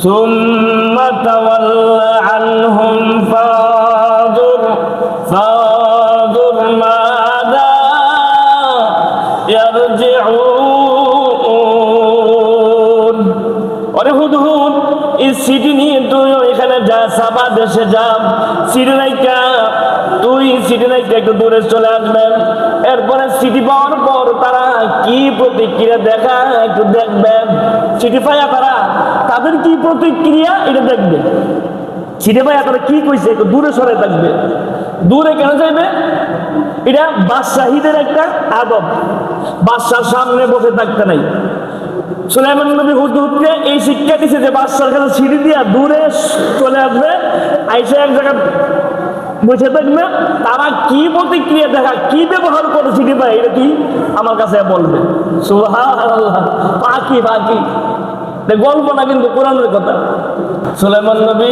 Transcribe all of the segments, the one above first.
ثم تول عنهم فانظر ماذا يرجعون। ওরে হুদহুদ, এই সিটি নিয়ে তুই এখানে যা, সাবা দেশে যা, সিটি নাইকা তুই সিটি নাইকা একটু দূরে চলে আসবেন। এরপরে সিটি পাওয়ার পর তারা কি প্রতিক্রিয়া দেখা একটু দেখবেন। সিটি পাইয়া তাদের কি প্রতিক্রিয়া এটা দেখবে। সিটি পাইয়া তারা কি কইছে একটু দূরে সরে থাকবে। দূরে কেন যাইবে? এটা বাদশাহীদের একটা আদব, বাদশার সামনে বসে থাকতে নাই। সুলাইমান নবী হুদহুদকে এই শিক্ষা দিছে যে বাদশার কাছে সিঁড়ি দিয়া দূরে চলে আসবে, আইসা এক জায়গায় বসে থাকবে। তারা কি প্রতিক্রিয়া দেখা, কি ব্যবহার করে সিঁড়ি পায়, এটা কি আমার কাছে বলবে। সুবহানাল্লাহ, পাখি গল্প না, কিন্তু কোরআনের কথা। সুলাইমান নবী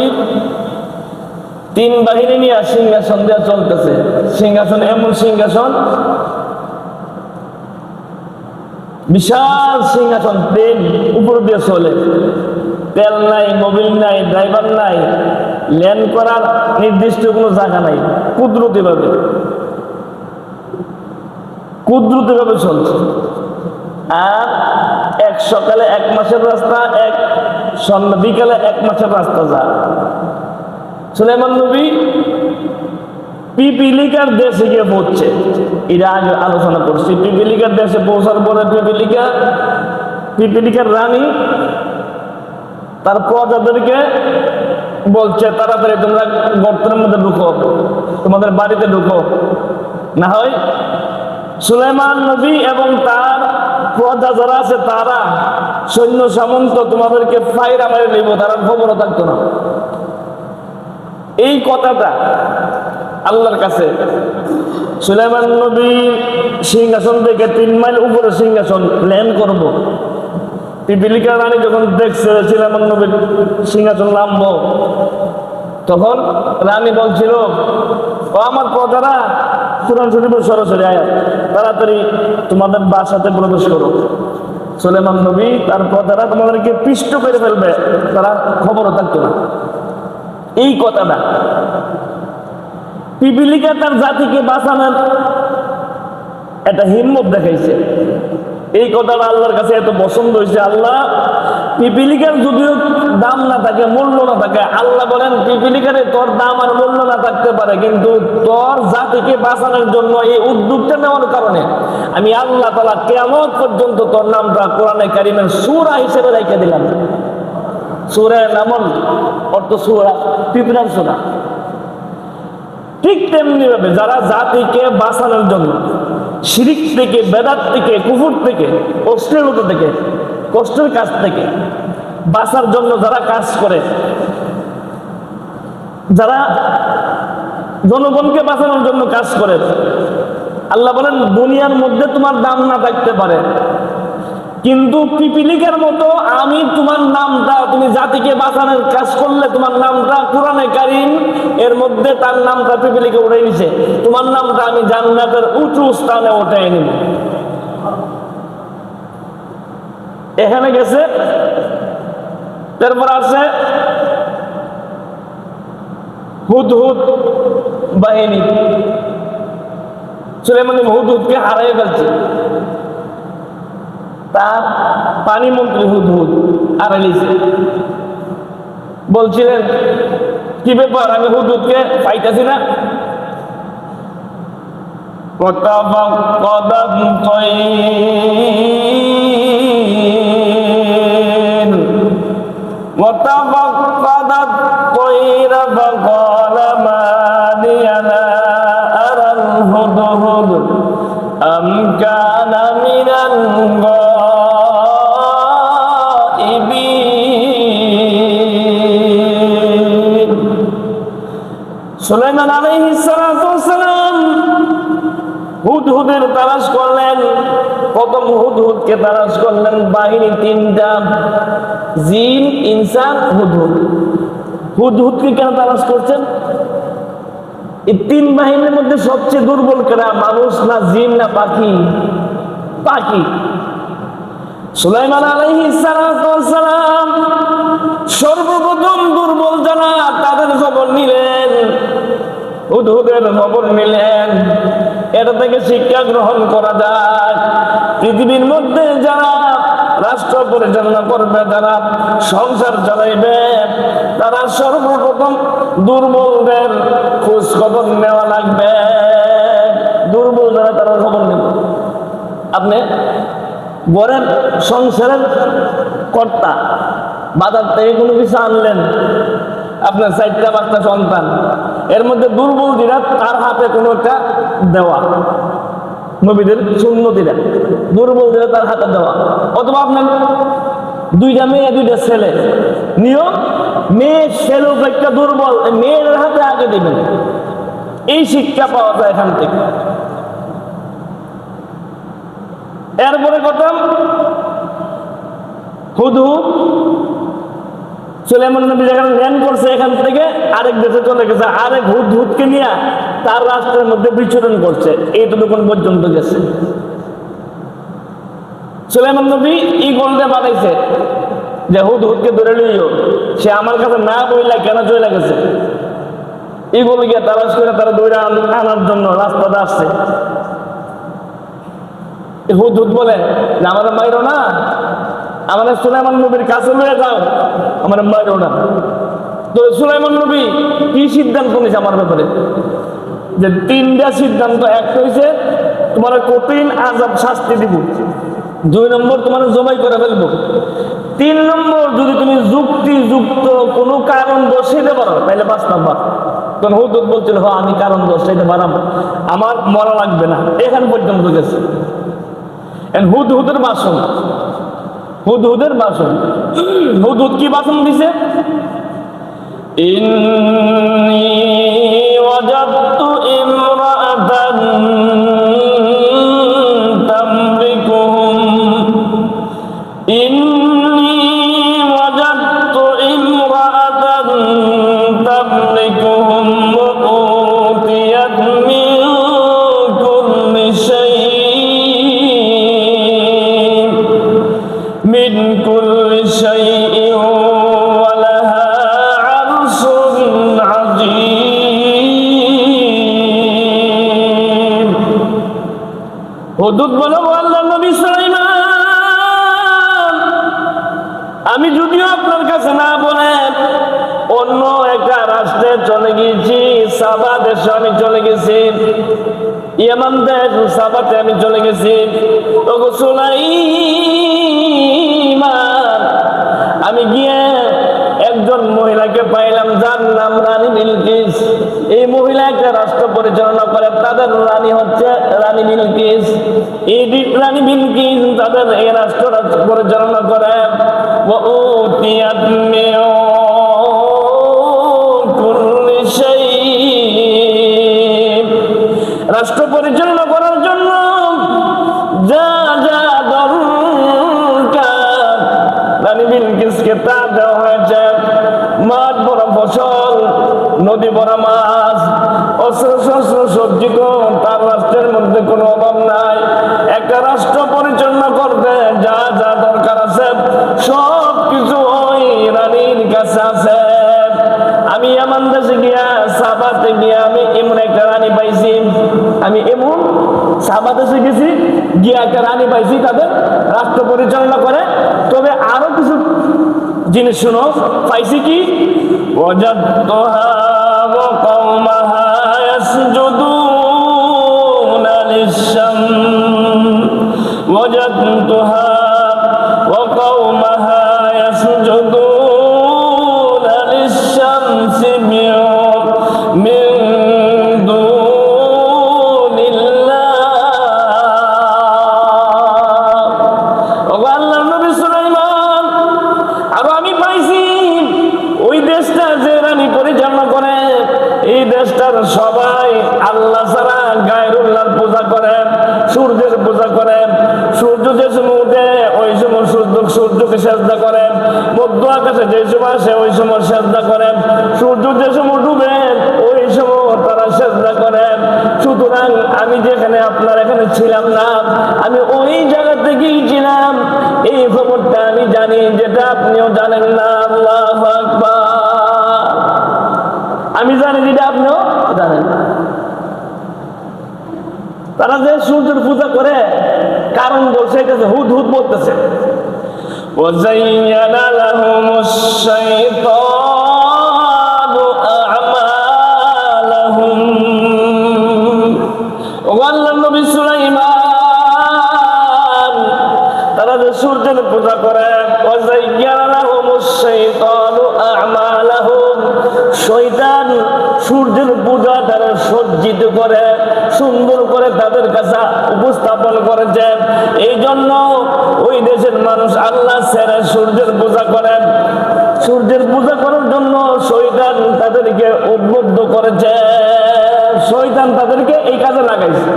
3 বাহিনী নিয়ে সিংহাসন দেওয়া চলতেছে। সিংহাসন এমন সিংহাসন, বিশাল সিংহাসন, ট্রেন উপর দিয়ে চলে, তেল নাই, মোবিল নাই, ড্রাইভার নাই, ল্যান্ড করার নির্দিষ্ট কোনো জায়গা নাই, কুদরতি ভাবে চলছে। আর এক সকালে 1 মাসের রাস্তা, এক সন্ধ্যা বিকালে 1 মাসের রাস্তা যায়। সুলাইমান নবী পিপিলিকার দেশে গিয়ে পৌঁছছে। এরা আগে আলোচনা করছি। পিপিলিকার দেশে পৌঁছার পরে পিপিলিকার রানী তার প্রজাদেরকে বলছে, তাড়াতাড়ি তোমরা গর্তের মধ্যে ঢুকো, তোমাদের বাড়িতে ঢুকো, না হয় সুলাইমান নবী এবং তার প্রজা যারা আছে তারা সৈন্য সামন্ত তোমাদেরকে ফাইরা মেরে নিব, তারা খবরও থাকতো না। এই কথাটা আল্লাহর কাছে সুলাইমান নবী সিংহাসন থেকে 3 মাইল উপরে সিংহাসন ল্যান্ড করব। পিপিলিকা রানী যখন দেখছে সুলাইমান নবীর সিংহাসন নামবো, তখন রানী বলছিল, ও আমার প্রজারা, কোরআন শরীফের সরাসরি আয়াত, তাড়াতাড়ি তোমাদের বাসাতে প্রবেশ করো। সুলাইমান নবী তার প্রজারা তোমাদেরকে পিষ্ট করে ফেলবে, তারা খবরও থাকতো না। এই কথাটা পিপিলিকা তার জাতিকে বাঁচানোর একটা হিম্মত দেখাইছে। এই কথাটা আল্লাহর কাছে এত পছন্দ হয়েছে। আল্লাহ পিপিলিকার যদিও দাম না থাকে, মূল্য না থাকে, আল্লাহ বলেন পিপিলিকারে তোর দাম আর মূল্য না থাকতে পারে, কিন্তু তোর জাতিকে বাঁচানোর জন্য এই উদ্যোগটা নেওয়ার কারণে আমি আল্লাহ তাআলা কিয়ামত পর্যন্ত তোর নামটা কোরআনে কারিমের সূরা হিসেবে রেখে দিলাম। সূরা নামল অর্থ সূরা, পিঁপড়ার সূরা। ঠিক তেমনি ভাবে যারা জাতিকে বাঁচানোর জন্য শিরিক থেকে, বেদাত থেকে, কুফর থেকে, অশ্লীলতা থেকে, কষ্টের কাজ থেকে বাঁচার জন্য যারা কাজ করে, যারা জনগণকে বাঁচানোর জন্য কাজ করে, আল্লাহ বলেন দুনিয়ার মধ্যে তোমার দাম না থাকতে পারে, কিন্তু পিপিলিকার মতো আমি তোমার নামটা, তুমি জাতিকে বাঁচানোর কাজ করলে তোমার নামটা কোরআনে কারীম এর মধ্যে তার নামটা পিপিলিকা উঠে নিছে, তোমার নামটা আমি জান্নাতের উঁচু স্থানে উঠাই নিব। এখানে গেছে। তারপর আছে হুদহুদ বাহিনী। সুলাইমান হুদহুদকে হারিয়ে ফেলছে। তার পানি মন্ত্রী হুদহুদ হারাইছে। বলছিলেন, কি ব্যাপার, আমি হুদহুদকে পাইতেছি না। সুলাইমান আলাইহিস সালাতু ওয়াস সালাম হুদহুদের তালাশ করলেন। প্রথম হুদহুদকে তালাশ করলেন বাহিনী 3টা, জিন, ইনসান, হুদহুদ। হুদহুদকে কেন তালাশ করছেন? এই 3 বাহিনীর মধ্যে সবচেয়ে দুর্বল কারা? মানুষ না জিন না পাখি? পাখি। সুলাইমান আলাইহিস সালাতু ওয়াস সালাম খবর নিলেন। এটা থেকে শিক্ষা গ্রহণ করা যায়, পৃথিবীর মধ্যে যারা রাষ্ট্র পরিচালনা করবে, যারা সংসার চালাইবে, তারা সর্বপ্রথম দুর্বলদের খোঁজ খবর নেওয়া লাগবে। দুর্বল যারা তারা খবর নেবে। আপনি ঘরের সংসারের কর্তা, বাজার থেকে কোনো কিছু আনলেন, আপনার 4-5টা সন্তান, এর মধ্যে দুর্বল দিরা তার হাতে কোনো একটা দেওয়া, নবীদের সুন্নতিরা দুর্বল দিরা তার হাতে দেওয়া। অথবা আপনার 2টা মেয়ে 2টা ছেলে, নিয়ম মেয়ে ছেলে একটা দুর্বল, মেয়ের হাতে আগে দেবেন। এই শিক্ষা পাওয়া যায় এখান থেকে। এরপরে কথা, হুদহুদ সুলাইমান নবী যেখানে ল্যান্ড করছে, এখান থেকে আরেক দেশে চলে গেছে, আরেক হুদহুদকে নিয়ে তার রাষ্ট্রের মধ্যে বিচরণ করছে। এইটুকু পর্যন্ত গেছে। সুলাইমান নবী ঈগলকে বানাইছে যে হুদহুদকে ধরে লইও, সে আমার কাছে না বইলা কেন চলে গেছে। ঈগল গিয়ে তালাশ করে তারা দৌড়ে আনার জন্য রাস্তাটা আসছে। হুদহুদ বলে যে আমাদের মাইরো না, আমাদের সুলাইমান নবীর কাছে লয়ে যাও, আমার মাইরো না। তো সুলাইমান নবী কি সিদ্ধান্ত নিয়েছে আমার ব্যাপারে, যে 3টা সিদ্ধান্ত। একটা হয়েছে তোমার কঠিন আযাব শাস্তি দিব, 2 নম্বর তোমার জবাই করে ফেলবো, 3 নম্বর যদি তুমি যুক্তিযুক্ত কোনো কারণ দর্শাইতে পারো তাহলে 5 নম্বর। তখন হুদহুদ বলছিল, হ্যাঁ আমি কারণ দর্শাইতে পারবো, আমার মরা লাগবে না। এখান পর্যন্ত গেছে। হুদহুদের ভাষণ, হুদহুদের ভাষণ, হুদহুদ কি ভাষণ দিছে? ইন্নী ওয়াজাদতু ইমরাআতান তামলিকুহুম, ইন্নী ওয়াজাদতু ইমরাআতান তামলিকুহুম ওয়া উতিয়াত মিন কুল্লি শাইইন মিন কুল্লি শাইইন ওয়া লাহা আরশুন আযীম। হুদহুদ বলে, ও আল্লাহর নবী সুলাইমান, আমি যদিও আপনার কাছে না বলে অন্য একটা রাষ্ট্রে চলে গিয়েছি, সাবা দেশে আমি চলে গেছি, ইয়ামান দেশ সাবাতে আমি চলে গেছি। ওগো সুলাইমান, আমি গিয়ে একজন মহিলাকে পাইলাম যার নাম রানী বিলকিস। এই মহিলা একটা রাষ্ট্র পরিচালনা করে, তাদের রানী হচ্ছে রানী বিলকিস। এই রানী বিলকিস তাদের এই রাষ্ট্র পরিচালনা করে। ওয়া উতিয়াত মিন কুল্লি শাইইন, রাষ্ট্র পরিচালনা করার জন্য যা যা দরকার রানী বিলকিসকে তা দেওয়া হয়েছে। মাঠ ভরা ফসল, নদী ভরা মাছ, অস্ত্র শস্ত্র সজ্জিত, তার রাষ্ট্রের মধ্যে কোনো অভাব নাই। একটা রাষ্ট্র পরিচালনা করতে যা যা দরকার আছে সব কিছু ওই রানীর কাছে আছে। আমি ইয়ামান দেশে গিয়া, সাবাতে গিয়া আমি এমন একটা রানী পাইছি, আমি এমন সাবা দেশে গেছি, গিয়া একটা রানী পাইছি, তাদের রাষ্ট্র পরিচালনা করে। তবে আরো কিছু জিনিস শুনো, পাইছি কি? ওয়াজাদতুহা ওয়া কওমাহা ইয়াসজুদুনা লিশ-শামস, ওয়াজাদতুহা ওয়া কওমাহা ইয়াসজুদুনা লিশ-শামসি মিন দুনিল্লাহ। ওগো আল্লাহর নবী সুলাইমান, আর আমি পাইছি ওই দেশটা যে রানী পরিচালনা করে, এই দেশটার সবাই আল্লাহ ছাড়া গায়রুল্লাহর পূজা করে, সূর্যের পূজা করে। সূর্য যে সময় উঠে ওই সময় সূর্যকে সেজদা করে, মধ্য আকাশে যে সময় আসে ওই সময় সেজদা করে, সূর্য যে সময় ডুবে ওই সময় তারা সেজদা করে। সুতরাং আমি যেখানে আপনার এখানে ছিলাম না, আমি ওই জায়গাতে গিয়েছিলাম। এই খবরটা আমি জানি, যেটা আপনিও জানেন না। আল্লাহু আকবার। আমি জানি যেটা আপনিও জানেন। তারা যে সূর্যের পূজা করে কারণ বলছে এটা যে হুদ হুদ বলতেছে وَزَيَّنَ لَهُمُ الشَّيْطَانُ أَعْمَالَهُمْ ওয়াল্লাহ নবী সুলাইমান তারা যে সূর্যের পূজা করে وَزَيَّنَ لَهُمُ الشَّيْطَانُ أَعْمَالَهُمْ শয়তান সূর্যের পূজা তারা সজ্জিত করে সুন্দর করে তাদের কাছে উপস্থাপন করেছে এই জন্য ওই দেশের মানুষ আল্লাহ ছেড়ে সূর্যের পূজা করেন সূর্যের পূজা করার জন্য শয়তান তাদেরকে উদ্বুদ্ধ করেছে শয়তান তাদেরকে এই কাজে লাগাইছে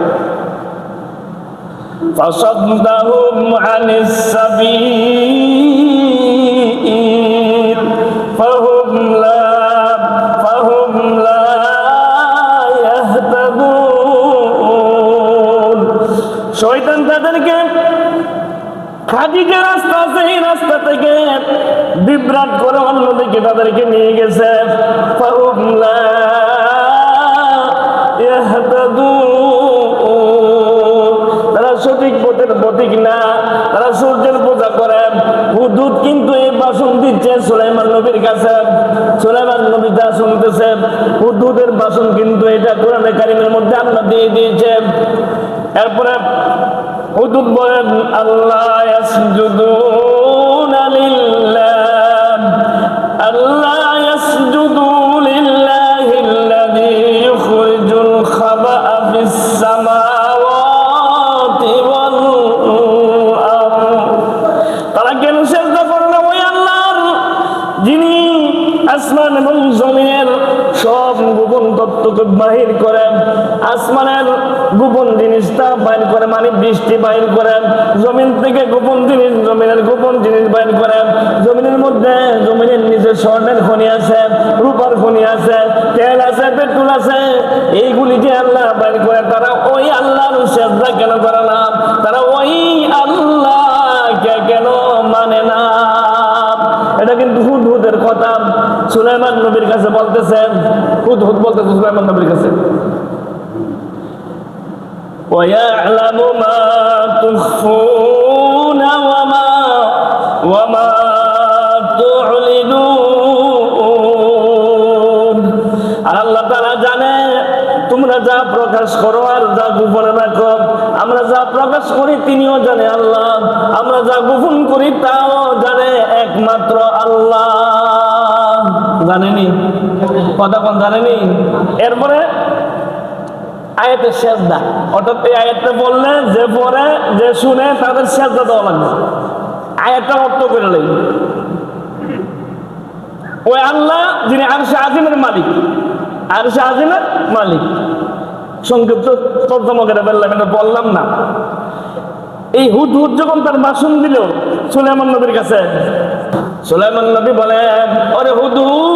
فَصَدَّهُمْ عَنِ السَّبِيلِ فَهُمْ لا يهتدون শয়তান তাদেরকে খাঁটি যে রাস্তা আছে এই রাস্তা থেকে বিভ্রাট করে অন্যদিকে তাদেরকে নিয়ে গেছে فَهُمْ لَا يهتدون তারা সঠিক পথের পথিক না তারা সূর্যের পূজা করে হুদহুদ কিন্তু এই ভাষণ দিচ্ছে সুলাইমান নবীর কাছে সুলাইমান নবী যা শুনতেছে হুদহুদের ভাষণ কিন্তু এটা কোরআনে কারিমের মধ্যে আল্লাহ দিয়ে দিয়েছে এরপরে হুদহুদ বলেন আল্লাহ ইয়াসজুদুনা লিল্লাহ আল্লাহ ইয়াসজুদু লিল্লাহিল্লাযী ইউখরিজুল খাবা'a ফিস সামাওয়াতি ওয়াল আরদ তারা কেন সিজদা করে না ওই আল্লাহর যিনি আসমান এবং জমিনের সব গোপন তত্ত্বকে বাহির করেন আসমানের গোপন জিনিসটা বাইর করে মানে বৃষ্টি বাইর করেন জমিন থেকে গোপন জিনিস জমিনের গোপন জিনিস বাইর করেন জমিনের মধ্যে জমিনের নিচে স্বর্ণের খনি আছে রূপার খনি আছে তেল আছে পেট্রোল আছে এইগুলি যে আল্লাহ বাইর করে তারা ওই আল্লাহর সিজদা কেন করে না তারা ওই আল্লাহকে কেন মানে না এটা কিন্তু হুদহুদের কথা সুলাইমান নবীর কাছে বলতেছেন হুদহুদ বলতেছে সুলাইমান নবীর কাছে وَيَعْلَمُ مَا تُخْفُونَ وَمَا تُعْلِنُونَ আল্লাহ তাআলা জানে তোমরা যা প্রকাশ করো আর যা গোপনে রাখো আমরা যা প্রকাশ করি তিনিও জানে আল্লাহ আমরা যা গোপন করি তাও জানে একমাত্র আল্লাহ জানেনি কথা কোন জানেনি এরপরে আয়াতের সিজদা অর্থাৎ এই আয়াতটা বললে যে পড়ে যে শুনে তাদের সিজদা দেওয়া লাগবে আয়াতটা অর্থ করে নেই ওই আল্লাহ যিনি আরশে আজিমের মালিক আরশে আজিমের মালিক সংক্ষিপ্ত তর্জমা করে বললাম এটা বললাম না এই হুদহুদ যখন তার ভাষণ দিল সুলাইমান নবীর কাছে সুলাইমান নবী বলেন ওরে হুদহুদ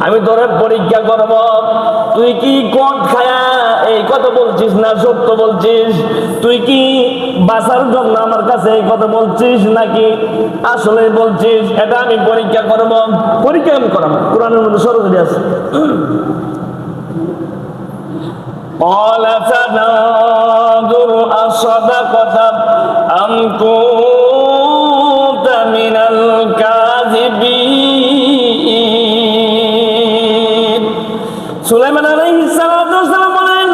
আমি তোরে পরীক্ষা করব তুই কি কোন খায়া এই কথা বলছিস না সত্য বলছিস তুই কি বাঁচার জন্য আমার কাছে এই কথা বলছিস নাকি আসলে বলছিস এটা আমি পরীক্ষা করব পরীক্ষা আমি করাবো কোরআনের মধ্যে সরাসরি আছে قال سننظر أصدقت أم كنت من الكاذبين সুলাইমান আলাইহিস সালাম বলেন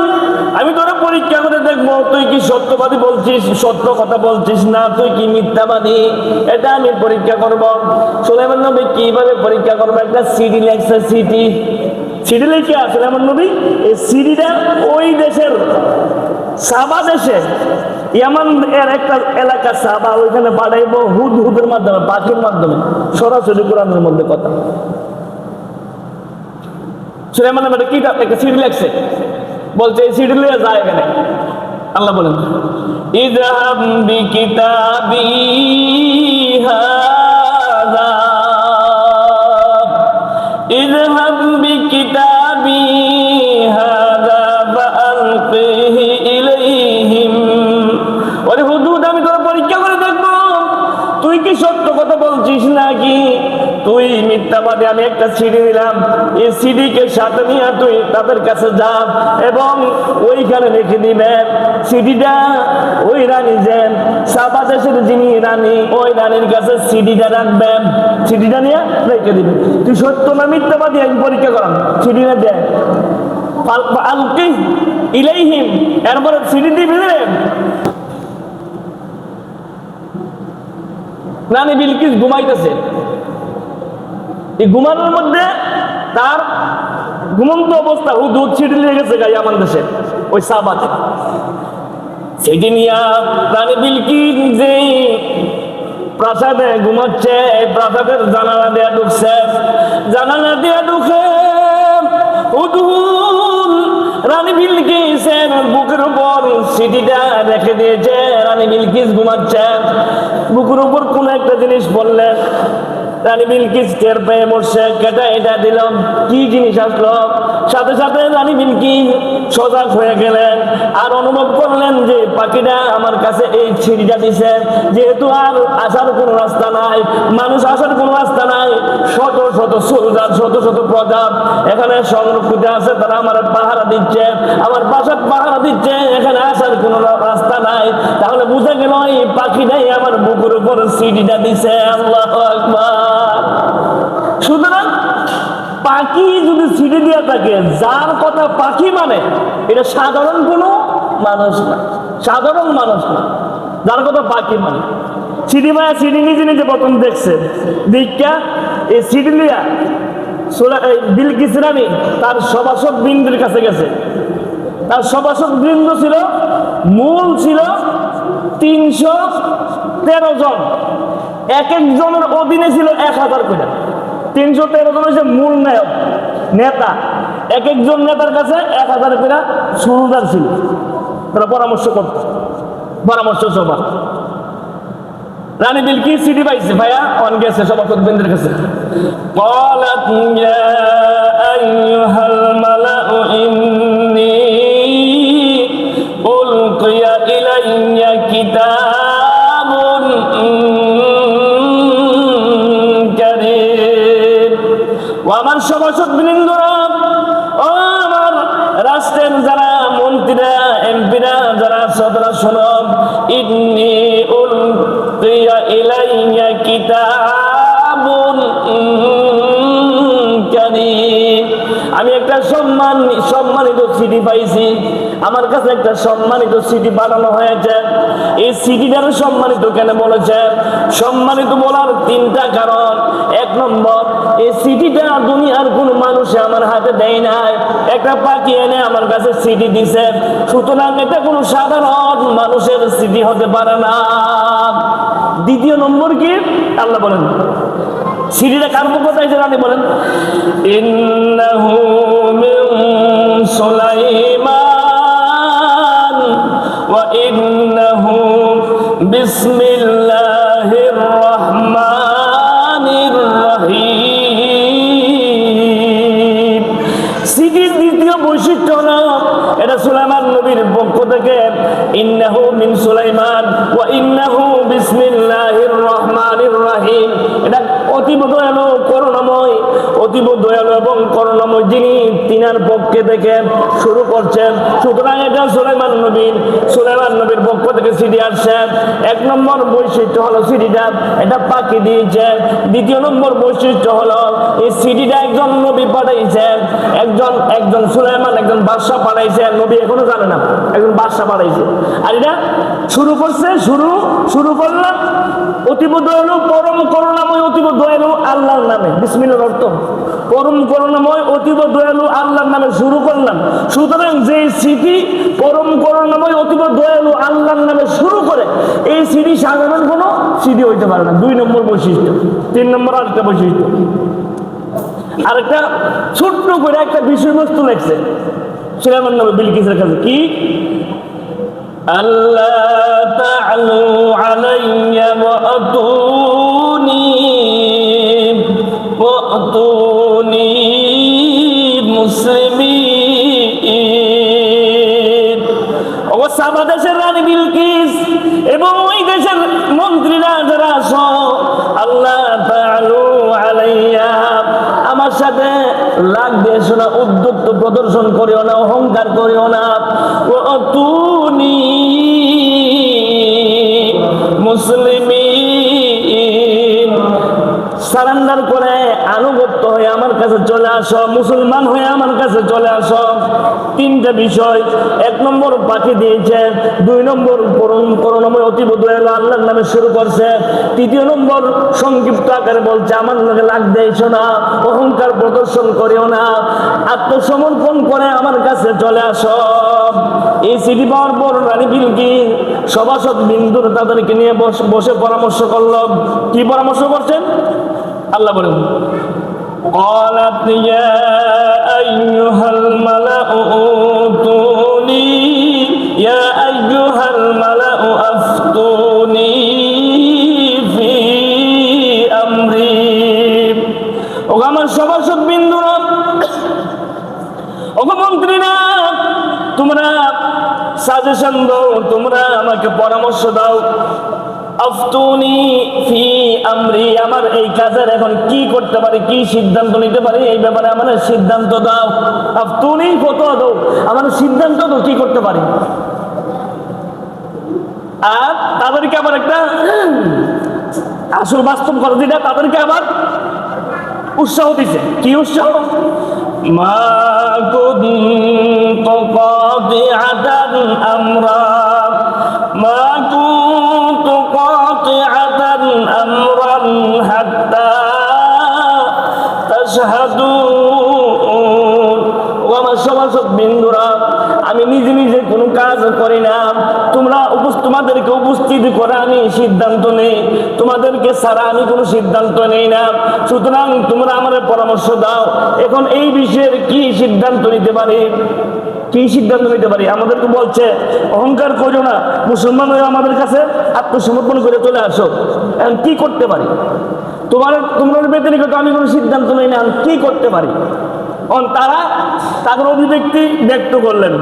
আমি তোরা পরীক্ষা করে দেখবো তুই কি সত্যবাদী বলছিস সত্য কথা বলছিস না তুই কি মিথ্যাবাদী এটা আমি পরীক্ষা করব সুলাইমান নবী কিভাবে পরীক্ষা করবে একটা সিডি লেখছে সিডি লিখে সুলাইমান নবী এই সিডিটা ওই দেশের সাবা দেশে ইয়ামান এর একটা এলাকা সাবা ওইখানে পাঠাইবো হুদহুদের মাধ্যমে পাখির মাধ্যমে সরাসরি কোরআনের মধ্যে কথা সুলাইমান নবী কি একটা সিডি লেখছে বলছে এই সিডি লিয়ে যায় এখানে আল্লাহ বলেন ইযহাব বিকিতাবি হাযা ইযহাব বিকিতাবি হাযা ফাআলকিহি ইলাইহিম ওরে হুদহুদ আমি তোর পরীক্ষা করে দেখব তুই কি সত্য কথা বলছিস নাকি তুই মিথ্যাবাদী, আমি একটা সিডি দিলাম, এই সিডিকে সাথে নিয়ে তুই তাদের কাছে যা এবং ওইখানে রেখে দিবেন সিডিটা। ওই রানী যে সাবা দেশের যিনি রানী, ওই রানীর কাছে সিডিটা রাখবেন, সিডিটা নিয়ে রেখে দিবেন। তুই সত্য না মিথ্যাবাদী আমি পরীক্ষা করাম, সিডিটা দেয় আলকি ইলাইহিম, এরপরে সিডি দিবেন। রানী বিলকিস ঘুমাইতেছে, এই ঘুমানোর মধ্যে তার ঘুমন্ত অবস্থা হুদহুদ ছিটে লেগে গেছে গায়ে আমার দেশে ওই সাবাতে। সেটি নিয়ে রানী বিলকিস যে প্রাসাদে ঘুমাচ্ছে, এই প্রাসাদের জানালা দেয়া ঢুকছে, জানালা দেয়া ঢুকে হুদহুদ রানী বিলকিসের বুকের উপর সিটিটা রেখে দিয়েছে। রানী বিলকিস ঘুমাচ্ছে, বুকের উপর কোন একটা জিনিস পড়লেন, রানী বিলকিস টের পেয়ে বসছে, কেটে এটা দিলাম কি জিনিস আসলো। সাথে সাথে রানী বিলকিস সজাগ হয়ে গেলেন আর অনুভব করলেন যে পাখিটা আমার কাছে এই ছিড়িটা দিছে, যেহেতু আর আসার কোনো রাস্তা নাই, মানুষ আসার কোনো রাস্তা নাই, শত শত সোলজার শত শত প্রজা এখানে সংরক্ষিত আছে, তারা আমার পাহারা দিচ্ছে, আমার বাসার পাহারা দিচ্ছে, এখানে আসার কোনো রাস্তা নাই। তাহলে বুঝে গেল এই পাখিটাই আমার বুকের উপর সিটিটা দিছে। আল্লাহু আকবার। সুতরাং পাখি যদি সিটি দিয়ে থাকে, যার কথা পাখি মানে এটা সাধারণ কোনো মানুষ না, সাধারণ মানুষ না, যার কথা পাখি মানে। সিটি মায়া সিটি নিজে নিজে প্রথম দেখছে, দীক্ষা এই সিটি লিয়া বিলকিস রানী তার সভাসদ বৃন্দের কাছে গেছে। তার সভাসদ বৃন্দ ছিল, মূল ছিল 313 জন, এক একজনের অধীনে ছিল 1000 করে। 313 জন হচ্ছে মূল নায়ক নেতা, এক একজন নেতার কাছে 1000 করে সুলতান ছিল, তারা পরামর্শ করত, পরামর্শ সভা। রানী বিলকিস সিটি পাইছে, ভাইয়া অন গেছে সভাসদ বৃন্দের কাছে। قالت يا أيها الملأ إني ألقي إلي كتاب كريم। ও আমার সভাসদ বৃন্দরা, ও আমার রাষ্ট্রের যারা মন্ত্রীরা, এমপিরা যারা সদরা শোনো, ইন্নী উলকিয়া ইলাইয়া কিতাবুন কারীম, আমি একটা সম্মানিত চিঠি পাইছি, আমার কাছে একটা সম্মানিত চিঠি পাঠানো হয়েছে। এই চিঠিটার সম্মানিত কেন বলেছে? সম্মানিত বলার 3টা কারণ। 1 নম্বর, এই চিঠিটা দুনিয়ার কোন মানুষে আমার হাতে দেয় নাই, একটা পাখি এনে আমার কাছে চিঠি দিছে, সুতরাং এটা কোনো সাধারণ মানুষের চিঠি হতে পারে না। 2 নম্বর কি আল্লাহ বলেন, চিঠিটা কার পক্ষ থেকে রানী বলেন, ইন্নাহু মিন সুলাইমান ওয়া ইন্নাহু বিসমিল্লাহির রহমানির রহিম। চিঠির 2য় বৈশিষ্ট্য হলো এটা সুলাইমান নবীর পক্ষ থেকে, ইন্নাহু মিন সুলাইমান ওয়া ইন্নাহু বিসমিল্লাহির রহমানির রহিম। এটা অতীব দয়ালু করুণাময়, অতীব দয়ালু এবং করুণাময় যিনি, তিনার পক্ষে থেকে শুরু করছেন। সুতরাং এটা সুলাইমান নবীর পক্ষ থেকে চিঠি আসছে। 1 নম্বর বৈশিষ্ট্য হলো চিঠিটা এটা পাখি দিয়েছে। 2 নম্বর বৈশিষ্ট্য হলো এই চিঠিটা একজন নবী পাঠাইছেন, একজন সুলাইমান একজন বাদশা পাঠাইছেন, নবী এখনো জানে না, একজন বাদশা পাঠাইছে। আর এটা শুরু করলাম অতীব দয়ালু পরম করুণাময় অতীব দয়ালু আল্লাহর নামে, বিসমিল্লাহর অর্থ পরম করুণাময় অতীব দয়ালু আল্লাহর নামে শুরু করলাম। সুতরাং যে চিঠি পরম করুণাময় অতীব দয়ালু আল্লাহর নামে শুরু করে, এই চিঠি সাধারণ কোনো চিঠি হইতে পারে না। 2 নম্বর বৈশিষ্ট্য। 3 নম্বর আরেকটা বৈশিষ্ট্য, আরেকটা ছোট্ট করে একটা বিষয়বস্তু লেখছে সুলাইমান নবী বিলকিসের কাছে, কি আল্লাহ তা'আলু আলাইয়া ওয়াতুনি মুসলিমিন। ও সাবা দেশের রানী বিলকিস এবং ওই দেশের মন্ত্রীরা যারা আছো, আল্লাহ তা'আলু আলাইয়া আমার সাথে লাগ দিয়ে শোনা, উদ্যুক্ত প্রদর্শন করিও না, অহংকার করিও না। ও তুনি মুসলিমিন, সারেন্ডার করে আনুগত্য হয়ে আমার কাছে চলে আসো, মুসলমান হয়ে আমার কাছে চলে আসো। তিনটা বিষয়। 1 নম্বর পাখি দিয়েছে, 2 নম্বর করুণাময় অতিবোধ এলো, আল্লাহর নামে শুরু করছে। 3 নম্বর সংক্ষিপ্ত আকারে বলছে আমার লোকে লাগ দিয়েছো না, অহংকার প্রদর্শন করিও না, আত্মসমর্পণ করে আমার কাছে চলে আসো। এই চিঠি পাওয়ার পর রানী বিলকিস সভাসদ বিন্দুর তাদেরকে নিয়ে বসে পরামর্শ করলো। কি পরামর্শ করছেন আল্লাহ বলেন, قالت يا أيها الملأ أوتوني يا أيها الملأ أفتوني في أمري। ও আমার সভাসদ বিন্দুরা, ও মন্ত্রীরা, তোমরা সাজেশন দাও, তোমরা আমাকে পরামর্শ দাও। আফতুনি ফি আমরি, আমার এই কাজের এখন কি করতে পারি, কি সিদ্ধান্ত নিতে পারি, এই ব্যাপারে আমার সিদ্ধান্ত দাও। আফতুনি, ফতোয়া দাও, আমার সিদ্ধান্ত দাও কি করতে পারি। আর তাদেরকে আবার একটা আসল বাস্তব করে দিটা, তাদেরকে আবার উৎসাহ দিছে। কি উৎসাহ? মা কুনতু কাতিআতান আমরা, মা কুনতু কাতিআতান আমরান হাত্তা তাশহাদুন। ও আমার সভাসদ বিন্দুরা, আমি নিজে নিজে কোনো কাজ করি না, তোমাদেরকে উপস্থিত করে আমি সিদ্ধান্ত নেই, তোমাদেরকে ছাড়া আমি কোনো সিদ্ধান্ত নেই না। সুতরাং তোমরা আমার পরামর্শ দাও, এখন এই বিষয়ের কি সিদ্ধান্ত নিতে পারি, কি সিদ্ধান্ত নিতে পারি। আমাদেরকে বলছে অহংকার করো না, মুসলমান হয়ে আমাদের কাছে আত্মসমর্পণ করে চলে আসো। এখন কি করতে পারি, তোমার ব্যতিরিক্ত আমি কোনো সিদ্ধান্ত নেই না, কি করতে পারি। তারা তাদের অভিব্যক্তি ব্যক্ত করলেন।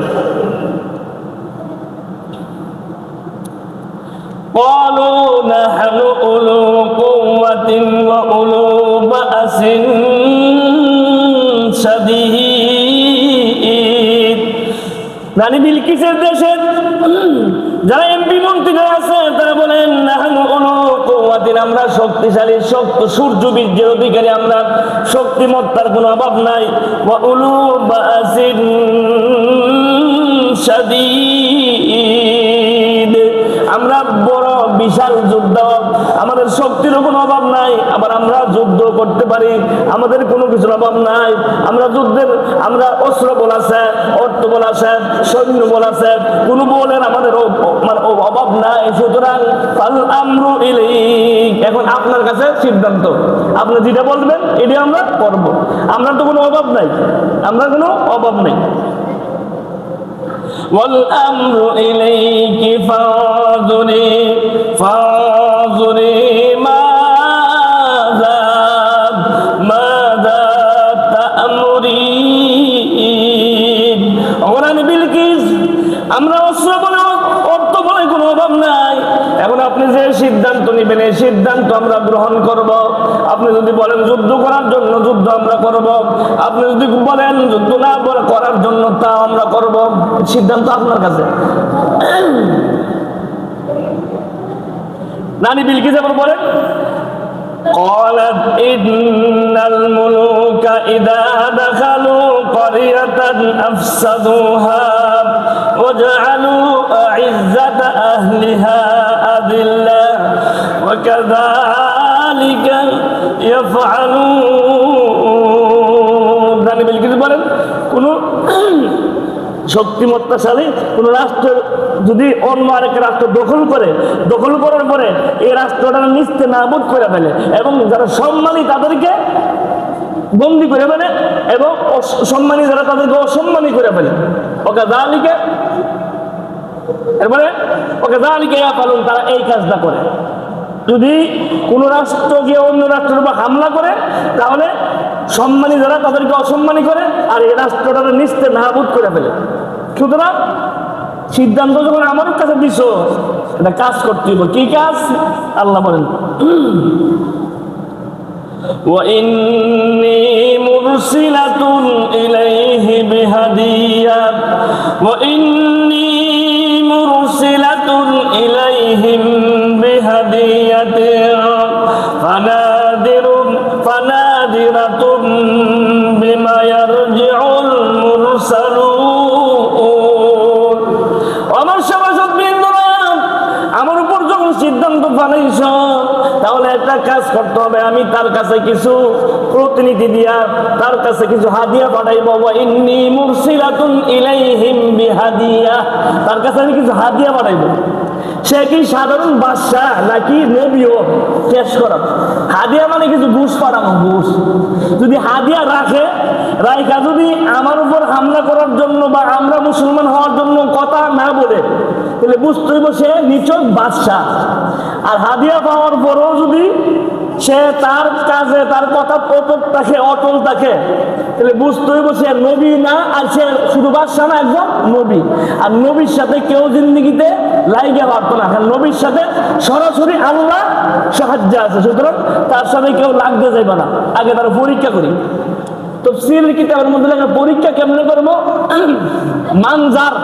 قالوا نحن أولو قوة وأولو بأس شديد। রানী বিলকিসের দেশের যারা এমপি মন্ত্রীরা আছে তারা বলেন নাহনু উলু কুওয়াতিন, আমরা শক্তিশালী, শক্ত সূর্য বীর্যের অধিকারী, আমরা শক্তিমত্তার কোনো অভাব নাই। ওয়া উলু বাসিন শাদীদ, আমরা বড় বিশাল যোদ্ধা, আমাদের শক্তিরও কোনো অভাব নাই, আবার আমরা যুদ্ধ করতে পারি, আমাদের কোনো কিছুর অভাব নাই। আমরা অস্ত্র বল আছে, অর্থ বল আছে, সৈন্য বল আছে, কোনো বলের আমাদের মানে অভাব নাই। সুতরাং ফাল আমরু ইলাইক, এখন আপনার কাছে সিদ্ধান্ত, আপনি যেটা বলবেন এটা আমরা করব, আমরা তো কোনো অভাব নাই, আমরা কোনো অভাব নেই। والأمر إليك فانظري ماذا تأمرين। রানী বিলকিস, আমরা অস্ত্র বলে অর্থ বলে কোনো অভাব নাই, এখন আপনি যে সিদ্ধান্ত নেবেন এই সিদ্ধান্ত আমরা গ্রহণ করব। আপনি যদি বলেন যুদ্ধ করার জন্য, যুদ্ধ আমরা করব। আপনি যদি বলেন যুদ্ধ না করার জন্য, তা আমরা করব। সিদ্ধান্ত আপনার কাছে। রানী বিলকিস আবার বলেন قالت إن الملوك إذا دخلوا قرية أفسدوها وجعلوا أعزة أهلها أذلة وكذلك يفعلون। রানী বিলকিস বলেন কোন শক্তিমত্তাশালী কোন রাষ্ট্র যদি অন্য আরেক রাষ্ট্র দখল করার পরে এই রাষ্ট্রটা নিস্তে নাবুদ করে ফেলে এবং যারা সম্মানী তাদেরকে বন্দী করে ফেলে এবং সম্মানী যারা তাদেরকে অসম্মানী করে ফেলে। ওকে পালন, তারা এই কাজটা করে। যদি কোন রাষ্ট্র গিয়ে অন্য রাষ্ট্রের উপর হামলা করে তাহলে সম্মানী যারা তাদেরকে অসম্মানী করে আর এই রাষ্ট্রটা নিস্তে নাবুদ করে ফেলে। সুতরাং সিদ্ধান্ত যখন আমার কাছে দিছ, এটা কাজ করতে হবে। কি কাজ? আল্লাহ বলেন وإني মুরসিলাতুন ইলাইহি বিহাদিয়া ওয়া ইন্নী মুরসিলাতুন ইলাইহিম বিহাদিয়াতিন ফানাদিরাতুম বিমা ইয়ারজিউল মুরসালুন। আমার সমাজত বিন্দুরা, আমার উপর যখন সিদ্ধান্ত বানাইছ, তাহলে একটা কাজ করতে হবে, আমি তার কাছে কিছু প্রতিনিধি দিয়া তার কাছে কিছু হাদিয়া পাঠাইব। ইন্নী মুরসিলাতুন ইলাইহিম বিহাদিয়া, তার কাছে আমি কিছু হাদিয়া পাঠাইব। সে কি সাধারণ বাদশা নাকি নবীও শেষ করা? হাদিয়া মানে কিছু ঘুষ পাঠানো, ঘুষ। যদি হাদিয়া রাইখা যদি আমার উপর হামলা করার জন্য বা আমরা মুসলমান হওয়ার জন্য কথা না বলে, তাহলে বুঝতে হইব সে নিছক বাদশা। আর হাদিয়া পাওয়ার পরেও যদি সে তার কাজে তার কথা অটল থাকে, তাহলে বুঝতে হইব সে নবী না, আর সে শুধু বাদশা না, একজন নবী। আর নবীর সাথে কেউ জিন্দিগিতে লাইগা পারত না, কারণ নবীর সাথে সরাসরি আল্লাহ সাহায্য আছে, সুতরাং তার সাথে কেউ লাগতে যাইবে না। আগে তার পরীক্ষা করি। তাফসীর কিতাবের মধ্যে লেখা পরীক্ষা কেমনে করবো? মানজার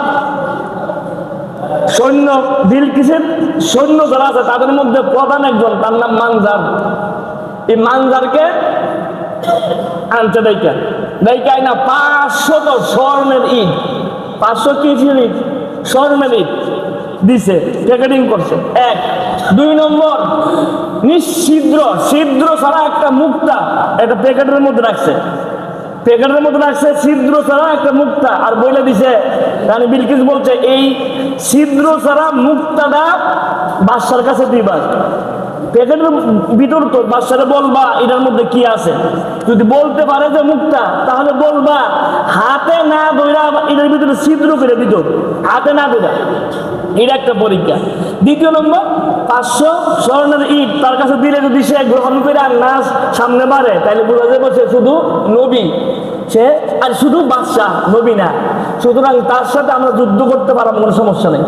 সৈন্য, বিলকিসের সৈন্য যারা আছে তাদের মধ্যে প্রধান একজন, তার নাম মানজার। এই মানজারকে আনতে দেখা না 500 স্বর্ণের ইট, 500 কি ইট? স্বর্ণের ইট দিছে, প্যাকেটিং করছে। 1 2 নম্বর, নিশ্ছিদ্র ছিদ্র ছাড়া একটা মুক্তা একটা প্যাকেটের মধ্যে রাখছে, প্যাকেটের মধ্যে রাখছে ছিদ্র ছাড়া একটা মুক্তা। আর বলে দিছে, রানী বিলকিস বলছে, এই ছিদ্র ছাড়া মুক্তাটা বাদশার কাছে দিবা। প্যাকেটের ভিতর তো বাদশারে বলবা এটার মধ্যে কি আছে। যদি বলতে পারে যে মুক্তা, তাহলে বলবা হাতে না ধইরা এটার ভিতরে ছিদ্র করে দিত, হাতে না ধইরা। এটা একটা পরীক্ষা। 2 নম্বর, 500 স্বর্ণের ইট তার কাছে দিলে যদি সে গ্রহণ করে আর না সামনে বাড়ে, তাহলে বোঝা যাবে সে শুধু নবী, সে আর শুধু বাদশাহ, নবী না। সুতরাং তার সাথে আমরা যুদ্ধ করতে পারবো, কোনো সমস্যা নেই।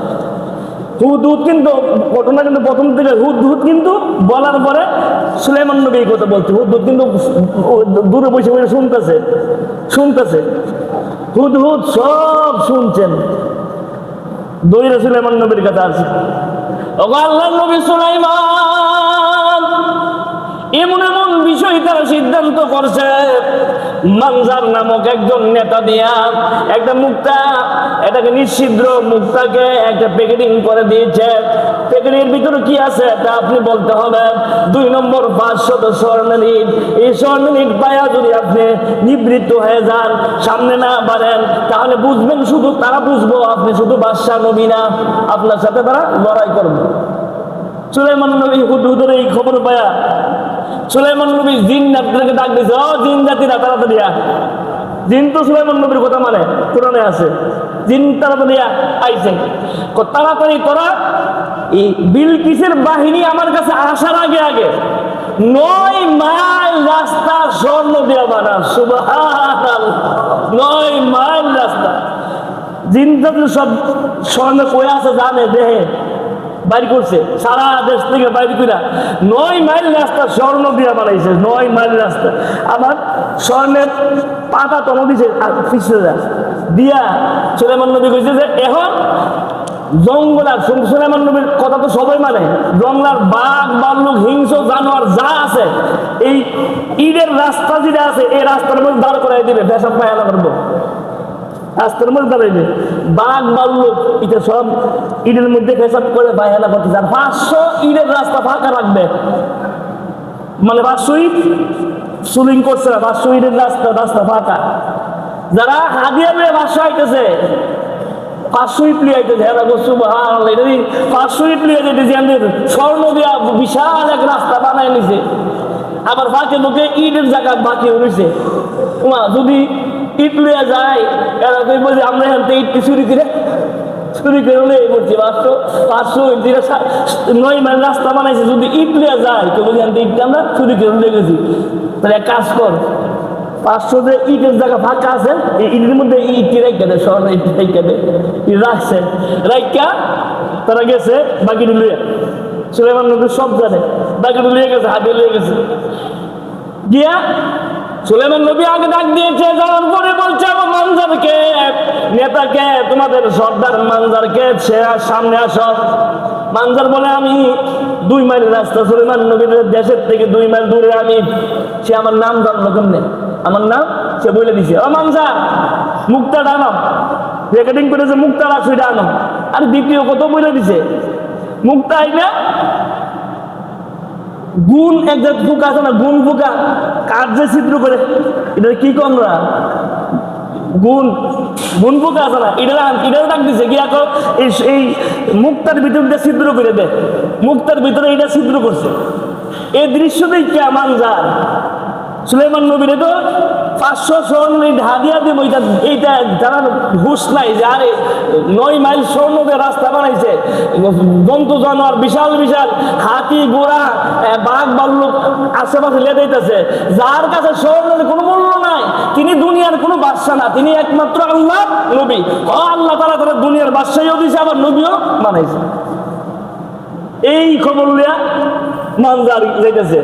হুদহুদ কিন্তু ঘটনা কিন্তু প্রথম থেকে হুদহুদ কিন্তু বলার পরে সুলাইমান নবী এই কথা বলছে। হুদহুদ কিন্তু দূরে বসে বসে শুনতেছে। হুদহুদ সব শুনছেন, দইরা সুলাইমান নবীর কাছে আছে। ওগো আল্লাহর নবী সুলাইমান, এমন এমন বিষয় তারা সিদ্ধান্ত করছে, মানজার নামক একজন নেতা দিয়া একটা মুক্তা, এটাকে নিশ্ছিদ্র মুক্তাকে একটা প্যাকেটিং করে দিয়েছে। প্যাকেটের ভিতরে কি আছে তা আপনি বলতে হবে। 2 নম্বর, 500 স্বর্ণের ইট। এই স্বর্ণের ইট পায়া যদি আপনি নিবৃত্ত হয়ে যান, সামনে না বাড়েন, তাহলে বুঝবেন, শুধু তারা বুঝবো আপনি শুধু বাদশা নবী না, আপনার সাথে তারা লড়াই করবে। সুলাইমান নবী হুদহুদের এই খবর পায়া সুলাইমান নবী জিন জাতিকে ডাক দিয়েছে, ও জিন জাতিরা তাড়াতাড়ি আয়। জিন তো সুলাইমান নবীর কথা মানে, কোরআনে আছে, জিন তাড়াতাড়ি আইছে। তাড়াতাড়ি তোরা এই বিলকিসের বাহিনী আমার কাছে আসার আগে 9 মাইল রাস্তা স্বর্ণ দিয়া বানা। সুবহানাল্লাহ, 9 মাইল রাস্তা। জিন জাতি সব স্বর্ণ কয়ে আছে জানে, দেহে বাইর করছে, সারা দেশ থেকে বাইর করে 9 মাইল রাস্তা স্বর্ণ দিয়া বানাইছে। 9 মাইল রাস্তা আমার স্বর্ণের পাতা তনো দিছে পিছিয়ে দিয়া। সুলাইমান নবী কইছে যে এখন জঙ্গলার, সুলাইমান নবীর কথা তো সবাই মানে, জঙ্গলার বাঘ ভাল্লুক হিংস্র জানোয়ার যা আছে, এই ঈদের রাস্তা যেটা আছে এই রাস্তার মধ্যে দাঁড় করাই দিবে, পেশাব পায়খানা করবো, রাস্তার মধ্যে দাঁড়াইবে। বাঘ ভাল্লুক এটা সব ঈদের মধ্যে পেশাব করে পায়খানা করতে চান। 500 ঈদের রাস্তা ফাঁকা রাখবে, মানে 500 ঈদ সুলিং করছে না, 500 ঈদের রাস্তা ফাঁকা। যারা হাদিয়া নিয়ে বাসা আইতেছে, 500 ইট লিয়ে আইতেছে, এরা সুবহানাল্লাহ, এটা 500 ইট লিয়ে যেতেছে, স্বর্ণ দিয়া বিশাল এক রাস্তা বানায় নিছে। আবার ফাঁকে মুখে ঈদের জায়গা বাকি হয়েছে। যদি ইট লিয়ে যায়, এরা কইব যে আমরা এখান থেকে ইটটি চুরি করে লয়ে পড়ছি। 500 ইট 9 মাইল রাস্তা বানাইছে, যদি ইট লিয়ে যায় কেউ বলছি এখান থেকে ইটটা আমরা চুরি করে লয়ে গেছি। তাহলে এক কাজ কর, 500 যে ইটের জায়গা ফাঁকা আছে, এই ইটের মধ্যে ইটটি রেখে দেয়, স্বর্ণ ইট রেখে দেয়, রাখছে। রাইকা তারা গেছে বাকিটি লইয়া। সুলাইমান নবী সব জানে, বাকিটি লইয়া গেছে, হাতে লইয়া গেছে। গিয়া সুলাইমান নবী আগে ডাক দিয়েছে, যাওয়ার পরে বলছে আমার মানজারকে, নেতাকে, তোমাদের সর্দার মানজারকে, সে সামনে আসো। মানজার বলে আমি 2 মাইল রাস্তা সুলাইমান নবীর দেশের থেকে 2 মাইল দূরে আমি। সে আমার নাম জানলো কেমনে? আমার নাম সে বলে দিছে, ও মানজার মুক্তাটা আনো, রেকর্ডিং করেছে মুক্তা রাখা আনো। আর দ্বিতীয় কত বলে দিছে মুক্তা আইনা গুণ এক পোকা আছে না, গুণ পোকা কাঠ যে ছিদ্র করে, এটা কি কমরা গুণ গুণ পোকা আছে না, এটাও ডাক দিছে কি এখন এই মুক্তার ভিতর দিয়ে ছিদ্র করে দেয়, মুক্তার ভিতরে এটা ছিদ্র করছে। এই দৃশ্য দেখে মানজার সুলাইমান নবীরে তো 500 স্বর্ণ হাদিয়া দেব, এইটা জানার হুশ নাই যে আরে 9 মাইল স্বর্ণ দিয়ে রাস্তা বানাইছে, জন্তু জানোয়ার বিশাল বিশাল হাতি ঘোড়া বাঘ ভাল্লুক আশেপাশে লেদাইতেছে, যার কাছে স্বর্ণের কোনো মূল্য নাই, তিনি দুনিয়ার কোনো বাদশা না, তিনি একমাত্র আল্লাহ নবী। আল্লাহ তাআলা তারা দুনিয়ার বাদশাও দিয়েছে, আবার নবীও বানাইছে। এই খবর লিয়া মানজার যাইতেছে,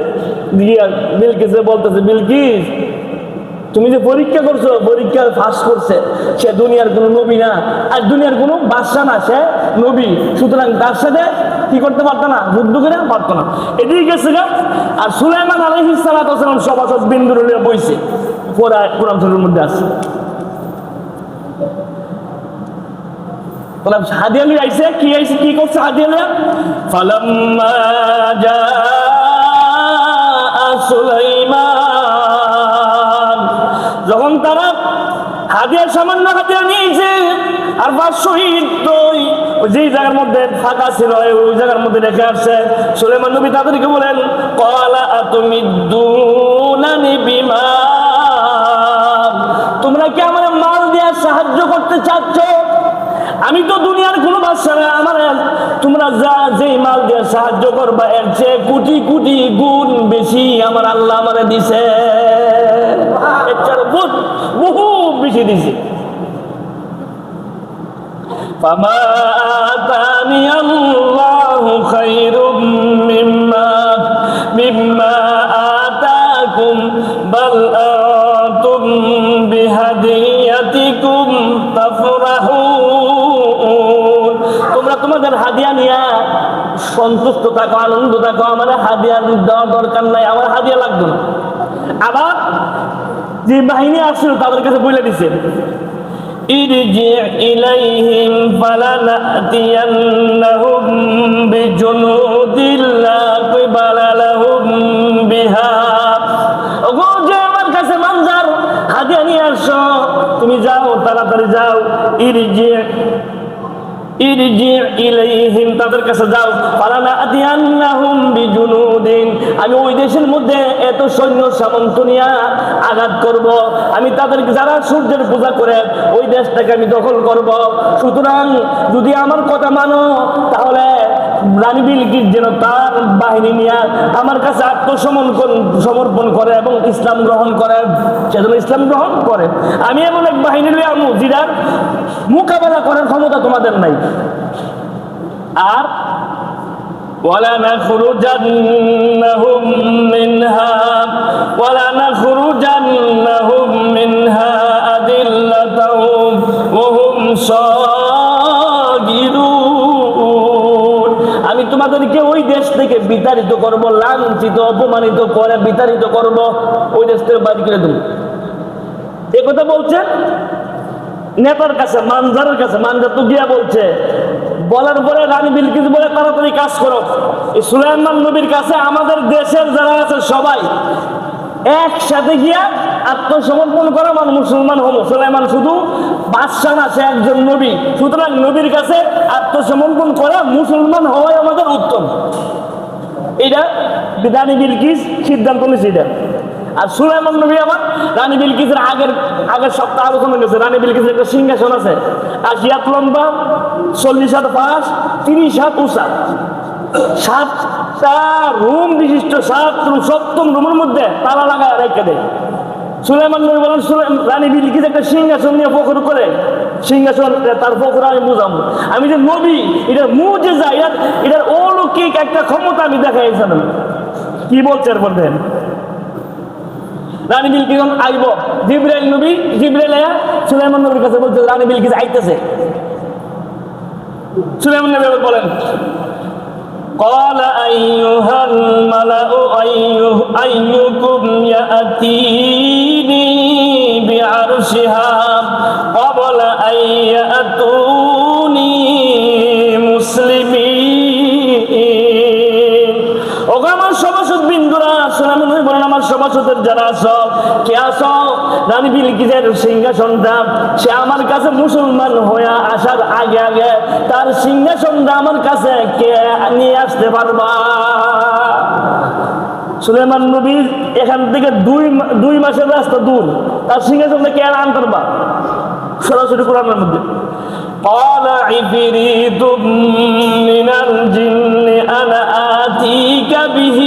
বিলকিসে বলতেছে, বিলকিস তুমি যে পরীক্ষা করছো, পরীক্ষা পাস করছে, সে দুনিয়ার কোনো নবী না, আর দুনিয়ার কোনো বাদশা না, সে নবী, সুতরাং তার সাথে কি করতে পারতো না, যুদ্ধ করে পারতো না। এদিকে গেছে গা। আর সুলাইমান আলাইহিস সালাতু ওয়াস সালাম সভাসদ বিন্দুর লিয়ে বইছে, কোরআন শরীফের মধ্যে আছে। হাদিয়া লিয়ে আইছে, কি করছে হাদিয়া লিয়া? ফালাম্মা জাআ সুলাইমান, যখন তারা হাদিয়া সামান্য হাদিয়া নিয়েছে আর 500 ইট যে জায়গার মধ্যে ফাঁকা ছিল ওই জায়গার মধ্যে রেখে আসছে, সুলাইমান নবী তাদেরকে বলেন, ক্বালা আতুমিদ্দুনানি বিমাল, তোমরা কি আমার মাল দিয়ে সাহায্য করতে চাচ্ছ? আমি তো দুনিয়ার কোনো বাদশা না, আমার তোমরা যেই মাল দিয়ে সাহায্য করবা এর চেয়ে কোটি কোটি গুণ বেশি আমার আল্লাহ আমারে দিছে, বহু বেশি দিছে। ফামা আতানি আল্লাহু খায়রুম মিম্মা আতাকুম বাল আনতুম বিহাদিয়াতিকুম তাফরাহুন, তোমরা তোমাদের হাদিয়া নিয়ে সন্তুষ্ট থাকো, আনন্দ থাকো, আমার হাদিয়া দেওয়ার দরকার নাই, আমার হাদিয়া লাগবে না। আবার যে বাহিনী আসছিল তাদের কাছে বলে দিছে, ইরজি ইলাইহিম ফালানাতিয়ান্নাহুম বিজুনুদিন লা কিবালা লাহুম বিহা, ওগো যে আমার কাছে মানজার হাদিয়া নিয়ে আসো, তুমি যাও, তাড়াতাড়ি যাও, ইরজি ইলাইহিম, তাদের কাছে যাও, ফালানাতিয়ান্নাহুম বিজুনুদিন, আমি ওই দেশের মধ্যে এত সৈন্য সামন্ত নিয়ে আঘাত করব, আমি তাদেরকে যারা সূর্যের পূজা করে ওই দেশটাকে আমি দখল করব। সুতরাং যদি আমার কথা মানো তাহলে রানী বিলকিস যেন তার বাহিনী নিয়ে আমার কাছে আত্মসমর্পণ করে এবং ইসলাম গ্রহণ করে, সেজন্য ইসলাম গ্রহণ করে। আমি এমন এক বাহিনী লই আমু যেটার মোকাবেলা করার ক্ষমতা তোমাদের নাই। আর وَلَنَخْرُجَنَّهُمْ مِنْهَا أَذِلَّةً وَهُمْ صَاغِرُونَ, আমি তোমাদেরকে ওই দেশ থেকে বিতাড়িত করব, লাঞ্ছিত অপমানিত করে বিতাড়িত করব, ওই দেশ থেকে বাড়ি করে দেব। এ কথা বলছেন নেতার কাছে, মানজারের কাছে। মানজার তো গিয়া বলছে, বলার পরে রানী বিলকিস বলে তাড়াতাড়ি কাজ করো। এই সুলাইমান নবীর কাছে আমাদের দেশের যারা আছে সবাই একসাথে গিয়া আত্মসমর্পণ করা, মানে মুসলমান হলো। সুলাইমান শুধু বাদশা না, সে একজন নবী, সুতরাং নবীর কাছে আত্মসমর্পণ করা, মুসলমান হওয়াই আমাদের উত্তম। এটা রানী বিলকিস সিদ্ধান্ত নিয়েছে এটা। আর সুলাইমান নবী আবার রানী বিলকিসের আগের সপ্তাহ আলোচনা করেছে, রানী বিলকিসের একটা সিংহাসন আছে 80 হাত লম্বা, 40 হাত পাশ, 30 হাত উঁচা, 7টা রুম বিশিষ্ট, 7 রুম, 7ম রুমের মধ্যে তালা লাগায় রেখে দেয়। সুলাইমান নবী বলেন, রানী বিলকিস একটা সিংহাসন নিয়ে ফখর করে, সিংহাসন তার ফখর আমি বুঝাবো, আমি যে নবী, এটা মুজিজা, এটার অলৌকিক একটা ক্ষমতা আমি দেখাইছিলাম। কি বলছে এরপর দেন, রানী বিলকিস আইব, জিবরাইল নবী জিবরাইল আয়া সুলাইমান নবীর কাছে বলছে রানী বিলকিস আইতেছে। সুলাইমান নবী বলেন قال أيها الملأ أيكم يأتيني بعرشها قبل أن يأتوني مسلمين। আমার সভাসদ বিন্দুরা, সুলাইমান নবী বলেন আমার সভাসদের যারা আছো, কে আছো, রানী বিলকিসের সিংহাসনটা সে আমার কাছে মুসলমান হয়ে আসার আগে আগে তার সিংহাসনটা আমার কাছে কে নিয়ে আসতে পারবা? সুলাইমান নবী এখান থেকে 2 মাসের রাস্তা দূর, তার সিংহাসনটা কে আনতে পারবা? সরাসরি কোরআনের মধ্যে قال عفريت من الجن أنا آتيك به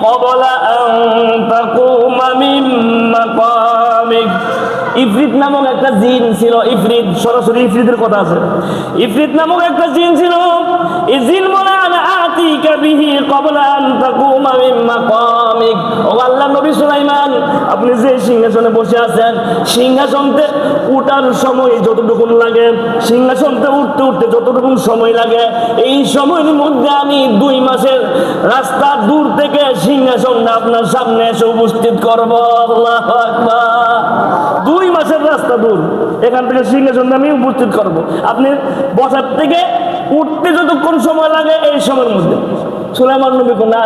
قبل أن تقوم من مقامك। ইফরিত নামক একটা জিন ছিল, ইফরিত সরাসরি ইফরিতের কথা আছে। ইফরিত নামক একটা জিন ছিল, এই জিন বলে আনা আতিকা বিহি ক্বাবলা আন তাকুমা মিন মাকামিক। ও আল্লাহর নবী সুলাইমান, আপনি যে সিংহাসনে বসে আছেন, সিংহাসনতে উঠার সময় যতটুকু লাগে, সিংহাসনতে উঠতে উঠতে যতটুকু সময় লাগে, এই সময়ের মধ্যে আমি 2 মাসের রাস্তা দূর থেকে সিংহাসনটা আপনার সামনে এসে উপস্থিত করব। আল্লাহু আকবার। 2 মাসের রাস্তা দূর, এখান থেকে সিংহাসন আমি উপস্থিত করব। আপনি বসার থেকে উঠতে যতক্ষণ সময় লাগে এই সময়ের মধ্যে। সুলাইমান নবী না,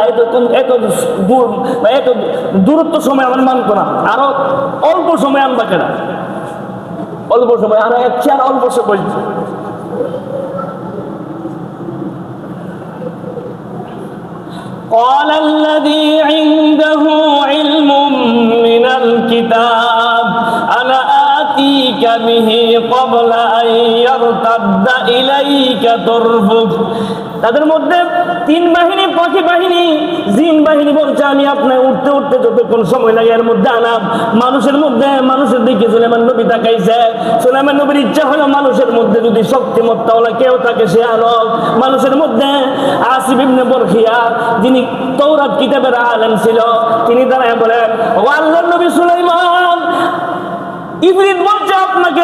এত দূর বা এত দূরত্ব সময় আমার মানব না, আরো অল্প সময় আনবা কেনা, অল্প সময় আরো আর অল্প সময়। قال الذي عنده علم من الكتاب أنا آتيك به قبل أن يرتد إليك طرفك। তাদের মধ্যে 3 বাহিনী, পাখি বাহিনী, জিন বাহিনী বলছে আমি আপনার উঠতে উঠতে যতক্ষণ সময় লাগে এর মধ্যে আনাম। মানুষের দিকে সুলাইমান নবী তাকাইছে। সুলাইমান নবীর ইচ্ছা হলো মানুষের মধ্যে যদি শক্তিমত্তা ওলা কেউ থাকে সে আনক। মানুষের মধ্যে আসিফ ইবনে বরখিয়া, যিনি তাওরাত কিতাবের আলেম ছিল, তিনি দাঁড়ায় বলেন ও আল্লাহর নবী সুলাইমান, ইফরিত বলছে আপনাকে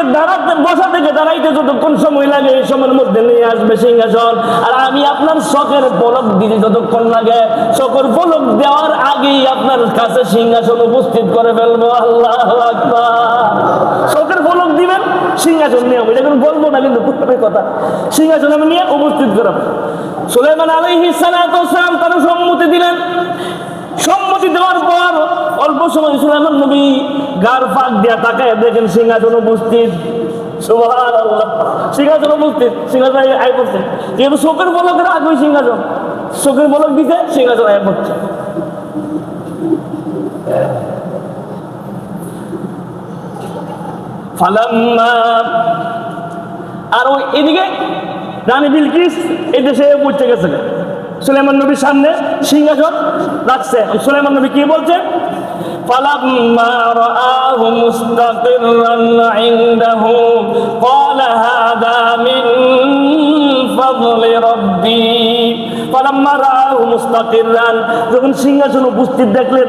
বসা থেকে দাঁড়াইতে যতক্ষণ সময় লাগে এই সময়ের মধ্যে নিয়ে আসবে সিংহাসন, আর আমি আপনার শখের পলক দিতে যতক্ষণ লাগে শখের পলক দেওয়ার আগেই আপনার কাছে সিংহাসন উপস্থিত করে ফেলবো। আল্লাহু আকবার। শখের পলক দিবেন, সিংহাসন নিয়ে এটা কিন্তু বলবো না, কিন্তু কথা সিংহাসন আমি নিয়ে উপস্থিত করাবো। সুলাইমান আলাইহিস সালাতু ওয়াস সালাম তারা সম্মতি দিলেন। সম্মতি দেওয়ার পর অল্প সময় সুলাইমান নবী গার ফাঁক দিয়া তাকায় দেখেন সিংহাসন উপস্থিত। সুবহানাল্লাহ, সিংহাসন উপস্থিত, সিংহাসন আয় করছে। যেহেতু চোখের পলকের আগে সিংহাসন, চোখের পলক দিতে সিংহাসন আয় করছে। ফালাম্মা, আর ওই এদিকে রানী বিলকিস এই দেশে পৌঁছে গেছে। সুলাইমান নবীর সামনে সিংহাসন রাখছে। সুলাইমান নবী কি বলছে? ফালাম্মা রাআহু মুস্তাকিররান ইনদাহু ক্বালা হাযা মিন ফাদলি রাব্বি। ফালাম্মা রাআহু মুস্তাকিররান, যখন সিংহাসন উপস্থিত দেখলেন,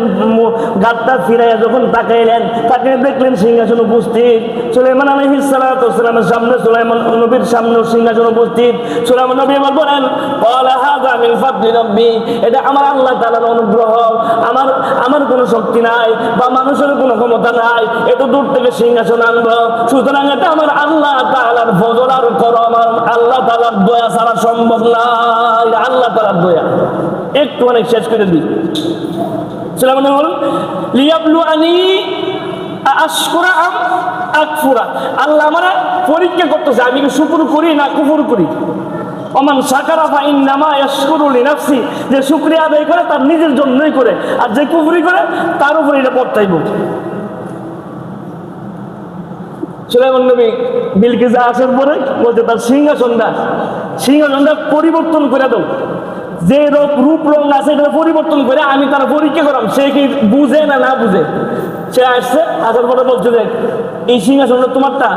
গাতটা ফিরাইয়া যখন তাকাইলেন, তাকে দেখলেন সিংহাসন উপস্থিত। সুলাইমান আলাইহিস সালাতু ওয়াস সালামের সামনে, সুলাইমান নবীর সামনে সিংহাসন উপস্থিত। সুলাইমান নবী বলেন ক্বালা হাযা মিন ফাদলি রাব্বি, এটা আমার আল্লাহ তাআলার অনুগ্রহ। আমার কোনো শক্তি নাই বা মানুষের কোনো ক্ষমতা নাই এত দূর থেকে সিংহাসন আনবো, সুতরাং এটা আমার আল্লাহ তাআলার ফজল আর করম, আল্লাহ তাআলার দয়া ছাড়া সম্ভব না। আল্লাহ তাআলার দয়া। একটু অনেক শেষ করে দিই। সুলাইমান বলেন লিয়াবলুআনি আশকুরা আম আকফুরা, আল্লাহ আমারে পরীক্ষা করতেছে আমি কি শুকর করি না কুফর করি। ওমান শাকারা ফাইন্নামা ইয়াশকুরু লিনাফসি, যে শুকরিয়া আদায় করে তার নিজের জন্যই করে, আর যে কুফরি করে তার উপর এটা পড়তাইব। সুলাইমান নবী বিলকিস আসার পরে বলতে তার সিংহাসনটা পরিবর্তন করে দাও, যে রূপ রং আছে এটা পরিবর্তন করে আমি তার পরীক্ষা করাম, সে কি বুঝে না বুঝে। সে আসছে, আসার পরে বলছে দেখ এই সিংহাসনটা তোমারটা,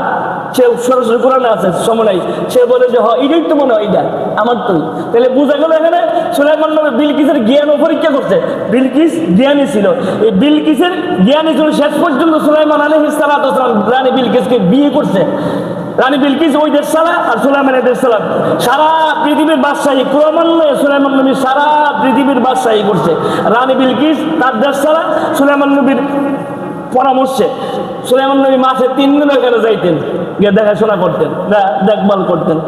সে সরাসরি কোরআনে আছে, সময় নাই, সে বলে যে এটাই তো মনে হয়, এটা আমার তো। তাহলে বোঝা গেল এখানে সুলাইমান নবী বিলকিসের জ্ঞান ও পরীক্ষা করছে। বিলকিস জ্ঞানী ছিল, এই বিলকিসের জ্ঞানী ছিল, শেষ পর্যন্ত সুলাইমান আলাইহিস সালাতু ওয়াস সালাম রানী বিলকিসকে বিয়ে করছে। রানী বিলকিস ওই দেশ সালা আর সুলাইমান এদের সালাম, সারা পৃথিবীর বাদশাহী ক্রমান্বয়ে সুলাইমান নবী সারা পৃথিবীর বাদশাহী করছে। রানী বিলকিস তার দেশ সালা সুলাইমান নবীর পরামর্শে সুলাইমান নবী মাসে 3 দিন এখানে যাইতেন, গিয়ে দেখাশোনা করতেন, দেখভাল করতেন।